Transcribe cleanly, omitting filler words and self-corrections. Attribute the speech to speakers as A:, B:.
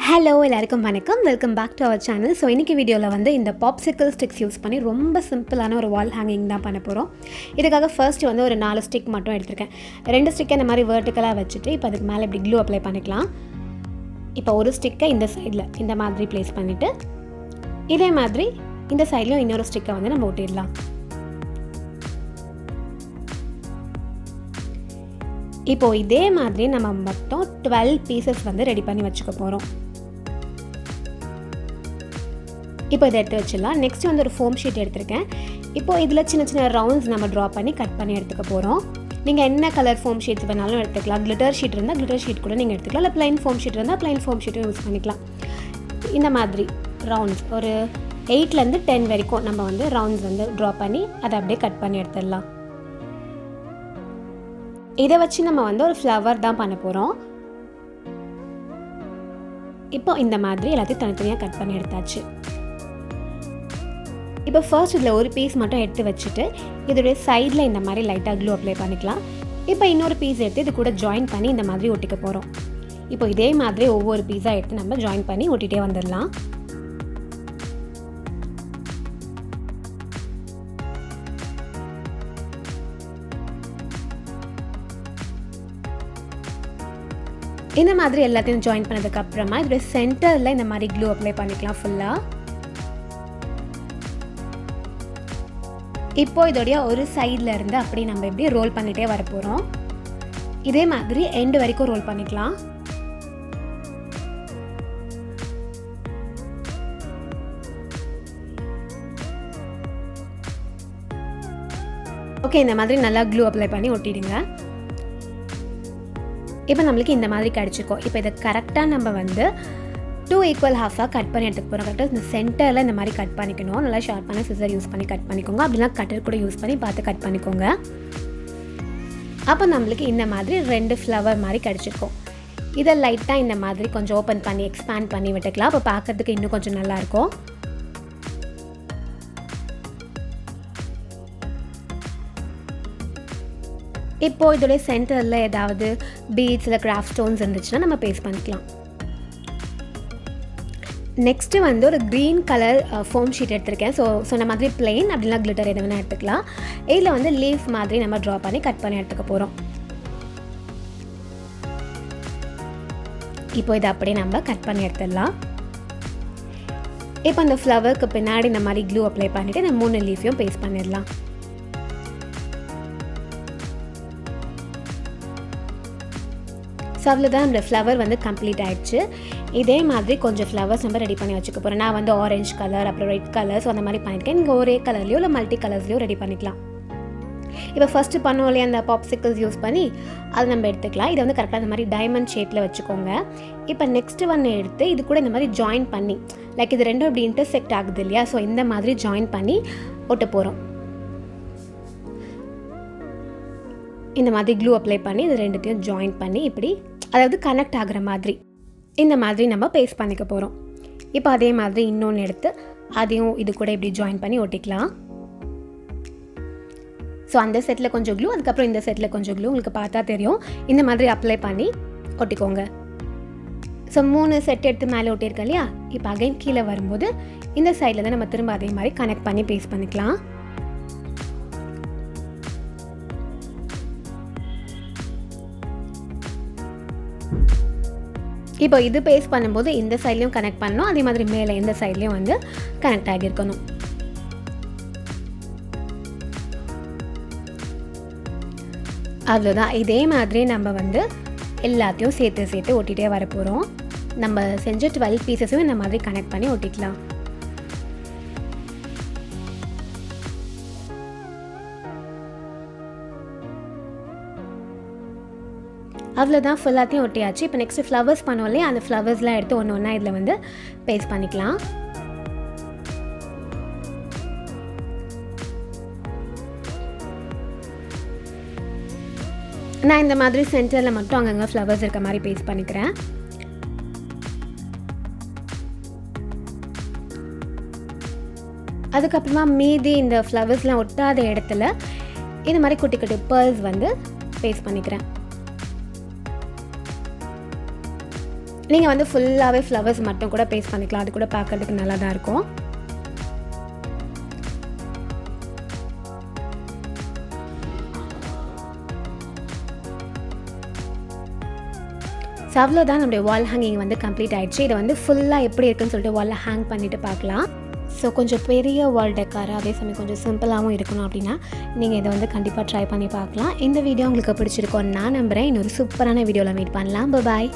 A: Hello எல்லாருக்கும் வணக்கம், welcome back to our channel. So இன்றைக்கி வீடியோவில் வந்து இந்த பாப்சிக்கல் ஸ்டிக்ஸ் யூஸ் பண்ணி ரொம்ப சிம்பிளான ஒரு வால் ஹேங்கிங் தான் பண்ண போகிறோம். இதுக்காக ஃபர்ஸ்ட்டு வந்து ஒரு 4 ஸ்டிக் மட்டும் எடுத்திருக்கேன். 2 ஸ்டிக்கை இந்த மாதிரி வேர்ட்டிக்கலாக வச்சுட்டு இப்போ அதுக்கு மேலே இப்படி க்ளூ அப்ளை பண்ணிக்கலாம். இப்போ ஒரு ஸ்டிக்கை இந்த சைடில் இந்த மாதிரி ப்ளேஸ் பண்ணிவிட்டு இதே மாதிரி இந்த சைட்லையும் இன்னொரு ஸ்டிக்கை வந்து நம்ம ஒட்டிடலாம். இப்போது இதே மாதிரி நம்ம மொத்தம் 12 பீசஸ் வந்து ரெடி பண்ணி வச்சுக்க போகிறோம். இப்போ இதை எடுத்து வச்சிடலாம். நெக்ஸ்ட் வந்து ஒரு ஃபோம் ஷீட் எடுத்திருக்கேன். இப்போது இதில் சின்ன சின்ன ரவுண்ட்ஸ் நம்ம ட்ரா பண்ணி கட் பண்ணி எடுத்துக்க போகிறோம். நீங்கள் என்ன கலர் ஃபோம் ஷீட்ஸ் வேணாலும் எடுத்துக்கலாம். கிளிட்டர் ஷீட் இருந்தால் கிளிட்டர் ஷீட் கூட நீங்கள் எடுத்துக்கலாம். இல்லை ப்ளைன் ஃபோம் ஷீட் இருந்தால் ப்ளைன் ஃபோம் ஷீட்டும் யூஸ் பண்ணிக்கலாம். இந்த மாதிரி ரவுண்ட்ஸ் ஒரு 8லேருந்து 10 வரைக்கும் நம்ம வந்து ரவுண்ட்ஸ் வந்து ட்ரா பண்ணி அதை அப்படியே கட் பண்ணி எடுத்துடலாம். இதை வச்சு நம்ம வந்து ஒரு ஃப்ளவர் தான் பண்ண போகிறோம். இப்போ இந்த மாதிரி எல்லாத்தையும் தனித்தனியாக கட் பண்ணி எடுத்தாச்சு. இப்போ ஃபர்ஸ்ட் இதில் ஒரு பீஸ் மட்டும் எடுத்து வச்சுட்டு இதோடைய சைடில் இந்த மாதிரி லைட்டாக க்ளூ அப்ளை பண்ணிக்கலாம். இப்போ இன்னொரு பீஸ் எடுத்து இது கூட ஜாயின் பண்ணி இந்த மாதிரி ஒட்டிக்க போகிறோம். இப்போ இதே மாதிரி ஒவ்வொரு பீஸாக எடுத்து நம்ம ஜாயின் பண்ணி ஒட்டிகிட்டே வந்துடலாம். இந்த மாதிரி எல்லாத்தையும் ஜாயின் பண்ணதுக்கப்புறமா இதோட சென்டரில் இந்த மாதிரி க்ளூ அப்ளை பண்ணிக்கலாம் ஃபுல்லாக. இப்போ இதோடைய ஒரு சைடில் இருந்து அப்படி நம்ம இப்படி ரோல் பண்ணிகிட்டே வர போகிறோம். இதே மாதிரி எண்டு வரைக்கும் ரோல் பண்ணிக்கலாம். ஓகே, இந்த மாதிரி நல்லா க்ளூ அப்ளை பண்ணி ஒட்டிடுங்க. இப்போ நம்மளுக்கு இந்த மாதிரி கிடச்சிருக்கோம். இப்போ இதை கரெக்டாக நம்ம வந்து 2 ஈக்குவல் ஹாஃபாக கட் பண்ணி எடுத்துக்க போகிறோம். கரெக்டாக இந்த சென்டரில் இந்த மாதிரி கட் பண்ணிக்கணும். நல்லா ஷார்ப்பான சிசர் யூஸ் பண்ணி கட் பண்ணிக்கோங்க. அப்படின்னா கட்டர் கூட யூஸ் பண்ணி பார்த்து கட் பண்ணிக்கோங்க. அப்போ நம்மளுக்கு இந்த மாதிரி 2 ஃப்ளவர் மாதிரி கிடச்சிருக்கும். இதை லைட்டாக இந்த மாதிரி கொஞ்சம் ஓப்பன் பண்ணி எக்ஸ்பேண்ட் பண்ணி விட்டுக்கலாம். அப்போ பார்க்குறதுக்கு இன்னும் கொஞ்சம் நல்லாயிருக்கும். இப்போது இதோடைய சென்டரில் ஏதாவது பீட்ஸ் இல்லை கிராஃப்ட் ஸ்டோன்ஸ் இருந்துச்சுன்னா நம்ம பேஸ்ட் பண்ணிக்கலாம். நெக்ஸ்ட்டு வந்து ஒரு க்ரீன் கலர் ஃபோம் ஷீட் எடுத்திருக்கேன். சொன்ன மாதிரி பிளெயின் அப்படின்னா கிளிட்டர் எது வேணால் எடுத்துக்கலாம். இதில் வந்து லீஃப் மாதிரி நம்ம ட்ரா பண்ணி கட் பண்ணி எடுத்துக்க போகிறோம். இப்போ இதை அப்படியே நம்ம கட் பண்ணி எடுத்துடலாம். இப்போ அந்த ஃப்ளவருக்கு பின்னாடி இந்த மாதிரி க்ளூ அப்ளை பண்ணிவிட்டு இந்த 3 லீஃபையும் பேஸ்ட் பண்ணிடலாம். ஸோ அவ்வளோதான், அந்த ஃப்ளவர் வந்து கம்ப்ளீட் ஆகிடுச்சு. இதே மாதிரி கொஞ்சம் ஃப்ளவர்ஸ் நம்ம ரெடி பண்ணி வச்சுக்க போகிறோம். நான் வந்து ஆரஞ்சு கலர் அப்புறம் ரெட் கலர் ஸோ அந்த மாதிரி பண்ணியிருக்கேன். நீங்கள் ஒரே கலர்லையோ இல்லை மல்டி கலர்ஸ்லையோ ரெடி பண்ணிக்கலாம். இப்போ ஃபஸ்ட்டு பண்ணோம் இல்லையா அந்த பாப்சிக்கல்ஸ் யூஸ் பண்ணி அதை நம்ம எடுத்துக்கலாம். இதை வந்து கரெக்டாக இந்த மாதிரி டைமண்ட் ஷேப்பில் வச்சுக்கோங்க. இப்போ நெக்ஸ்ட்டு ஒன்று எடுத்து இது கூட இந்த மாதிரி ஜாயின் பண்ணி லைக் இது ரெண்டும் இப்படி இன்டர்செக்ட் ஆகுது இல்லையா, ஸோ இந்த மாதிரி ஜாயின் பண்ணி ஒட்ட போகிறோம். இந்த மாதிரி க்ளூ அப்ளை பண்ணி இது ரெண்டுத்தையும் ஜாயின் பண்ணி இப்படி அதாவது கனெக்ட் ஆகிற மாதிரி இந்த மாதிரி நம்ம பேஸ்ட் பண்ணிக்க போகிறோம். இப்போ அதே மாதிரி இன்னொன்று எடுத்து அதையும் இது கூட இப்படி ஜாயின் பண்ணி ஒட்டிக்கலாம். ஸோ அந்த செட்டில் கொஞ்சம் க்ளூ, அதுக்கப்புறம் இந்த செட்டில் கொஞ்சம் க்ளூ உங்களுக்கு பார்த்தா தெரியும். இந்த மாதிரி அப்ளை பண்ணி ஒட்டிக்கோங்க. ஸோ 3 செட் எடுத்து மேலே ஒட்டியிருக்கேன் இல்லையா, இப்போ அகைன் கீழே வரும்போது இந்த சைடில் தான் நம்ம திரும்ப அதே மாதிரி கனெக்ட் பண்ணி பேஸ்ட் பண்ணிக்கலாம். இப்போ இது பேஸ்ட் பண்ணும்போது இந்த சைட்லையும் கனெக்ட் பண்ணணும், அதே மாதிரி மேலே இந்த சைட்லையும் வந்து கனெக்ட் ஆகியிருக்கணும். அவ்வளோதான். இதே மாதிரி நம்ம வந்து எல்லாத்தையும் சேர்த்து ஒட்டிகிட்டே வர போகிறோம். நம்ம செஞ்ச 12 பீசஸும் இந்த மாதிரி கனெக்ட் பண்ணி ஒட்டிக்கலாம். அவ்வளோதான், ஃபுல்லாத்தையும் ஒட்டியாச்சு. இப்போ நெக்ஸ்ட்டு ஃப்ளவர்ஸ் பண்ணோம் இல்லையா, அந்த ஃப்ளவர்ஸ்லாம் எடுத்து ஒன்று ஒன்றா இதில் வந்து பேஸ்ட் பண்ணிக்கலாம். நான் இந்த மாதிரி சென்டரில் மட்டும் அங்கங்கே ஃப்ளவர்ஸ் இருக்க மாதிரி பேஸ்ட் பண்ணிக்கிறேன். அதுக்கப்புறமா மீதி இந்த ஃப்ளவர்ஸ்லாம் ஒட்டாத இடத்துல இந்த மாதிரி குட்டி குட்டி பேர்ல்ஸ் வந்து பேஸ்ட் பண்ணிக்கிறேன். நீங்கள் வந்து ஃபுல்லாகவே ஃப்ளவர்ஸ் மட்டும் கூட பேஸ்ட் பண்ணிக்கலாம். அது கூட பார்க்குறதுக்கு நல்லா தான் இருக்கும். ஸோ அவ்வளோதான் நம்முடைய வால் ஹேங்கிங் வந்து கம்ப்ளீட் ஆகிடுச்சு. இதை வந்து ஃபுல்லாக எப்படி இருக்குன்னு சொல்லிட்டு வாலில் ஹேங் பண்ணிவிட்டு பார்க்கலாம். ஸோ கொஞ்சம் பெரிய வால் டெக்கார், அதே சமயம் கொஞ்சம் சிம்பிளாகவும் இருக்கணும் அப்படின்னா நீங்கள் இதை வந்து கண்டிப்பாக ட்ரை பண்ணி பார்க்கலாம். இந்த வீடியோ உங்களுக்கு பிடிச்சிருக்கோன்னு நான் நம்புகிறேன். இன்னொரு சூப்பரான வீடியோவில் மீட் பண்ணலாம். பாய்.